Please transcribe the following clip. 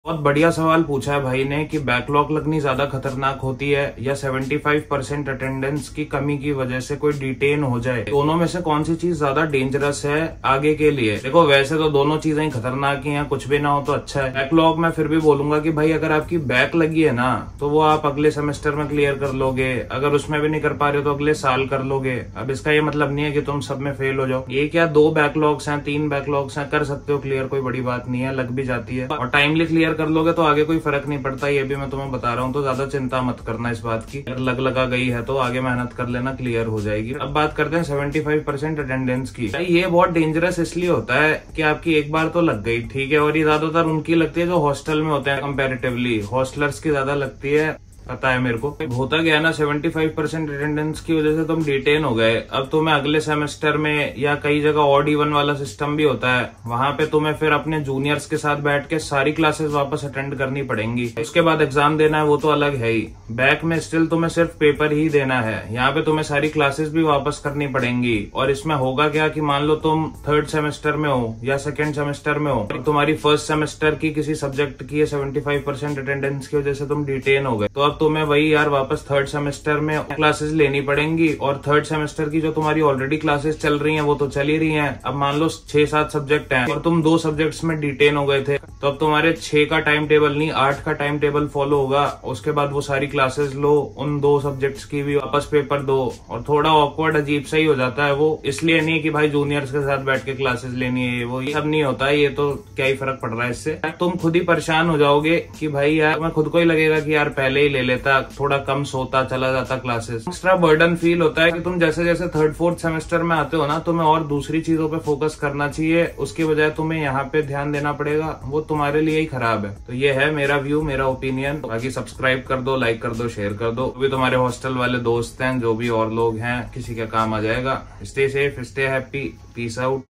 बहुत बढ़िया सवाल पूछा है भाई ने कि बैकलॉग लगनी ज्यादा खतरनाक होती है या 75% अटेंडेंस की कमी की वजह से कोई डिटेन हो जाए। दोनों में से कौन सी चीज ज्यादा डेंजरस है आगे के लिए? देखो वैसे तो दोनों चीजें ही खतरनाक ही हैं, कुछ भी ना हो तो अच्छा है। बैकलॉग मैं फिर भी बोलूंगा कि भाई अगर आपकी बैक लगी है ना तो वो आप अगले सेमेस्टर में क्लियर कर लोगे, अगर उसमें भी नहीं कर पा रहे हो तो अगले साल कर लोगे। अब इसका ये मतलब नहीं है कि तुम सब में फेल हो जाओ। एक या 2 बैकलॉग्स हैं, 3 बैकलॉग्स हैं, कर सकते हो क्लियर, कोई बड़ी बात नहीं है, लग भी जाती है और टाइमली क्लियर कर लोगे तो आगे कोई फर्क नहीं पड़ता। ये भी मैं तुम्हें बता रहा हूँ, तो ज्यादा चिंता मत करना इस बात की। अगर लगा गई है तो आगे मेहनत कर लेना, क्लियर हो जाएगी। अब बात करते हैं 75% अटेंडेंस की। ये बहुत डेंजरस इसलिए होता है कि आपकी एक बार तो लग गई, ठीक है, और ये ज्यादातर उनकी लगती है जो हॉस्टल में होते हैं, कंपेरेटिवली हॉस्टलर्स की ज्यादा लगती है, पता है मेरे को। होता क्या है ना, 75% अटेंडेंस की वजह से तुम डिटेन हो गए। अब तुम्हें अगले सेमेस्टर में या कई जगह ऑड इवन वाला सिस्टम भी होता है, वहां पे तुम्हें फिर अपने जूनियर्स के साथ बैठ के सारी क्लासेस वापस अटेंड करनी पड़ेंगी। उसके बाद एग्जाम देना है, वो तो अलग है ही। बैक में स्टिल तुम्हें सिर्फ पेपर ही देना है, यहाँ पे तुम्हें सारी क्लासेस भी वापस करनी पड़ेंगी। और इसमें होगा क्या कि मान लो तुम 3rd सेमेस्टर में हो या 2nd सेमेस्टर में हो, तुम्हारी 1st सेमेस्टर की किसी सब्जेक्ट की 75% अटेंडेंस की वजह से तुम डिटेन हो गए, तो अब तुम्हें वही यार वापस 3rd सेमेस्टर में क्लासेस लेनी पड़ेंगी। और 3rd सेमेस्टर की जो तुम्हारी ऑलरेडी क्लासेस चल रही हैं वो तो चल ही रही हैं। अब मान लो 6-7 सब्जेक्ट हैं और तुम 2 सब्जेक्ट्स में डिटेन हो गए थे, तो अब तुम्हारे 6 का टाइम टेबल नहीं 8 का टाइम टेबल फॉलो होगा। उसके बाद वो सारी क्लासेस लो, उन 2 सब्जेक्ट्स की भी वापस पेपर दो, और थोड़ा ऑकवर्ड अजीब सा ही हो जाता है। वो इसलिए नहीं कि भाई जूनियर्स के साथ बैठ के क्लासेस लेनी है, वो ये सब नहीं होता है। ये तो क्या ही फर्क पड़ रहा है इससे, तुम खुद ही परेशान हो जाओगे कि भाई यार, मैं खुद को ही लगेगा कि यार पहले ही ले लेता, थोड़ा कम सोता, चला जाता क्लासेस। एक्स्ट्रा बर्डन फील होता है कि तुम जैसे जैसे 3rd 4th सेमेस्टर में आते हो ना, तुम्हें और दूसरी चीजों पे फोकस करना चाहिए, उसकी बजाय तुम्हें यहाँ पे ध्यान देना पड़ेगा। वो तुम्हारे लिए ही खराब है। तो ये है मेरा व्यू, मेरा ओपिनियन। बाकी सब्सक्राइब कर दो, लाइक कर दो, शेयर कर दो। भी तुम्हारे हॉस्टल वाले दोस्त हैं, जो भी और लोग हैं, किसी का काम आ जाएगा। Stay safe, stay happy, peace out.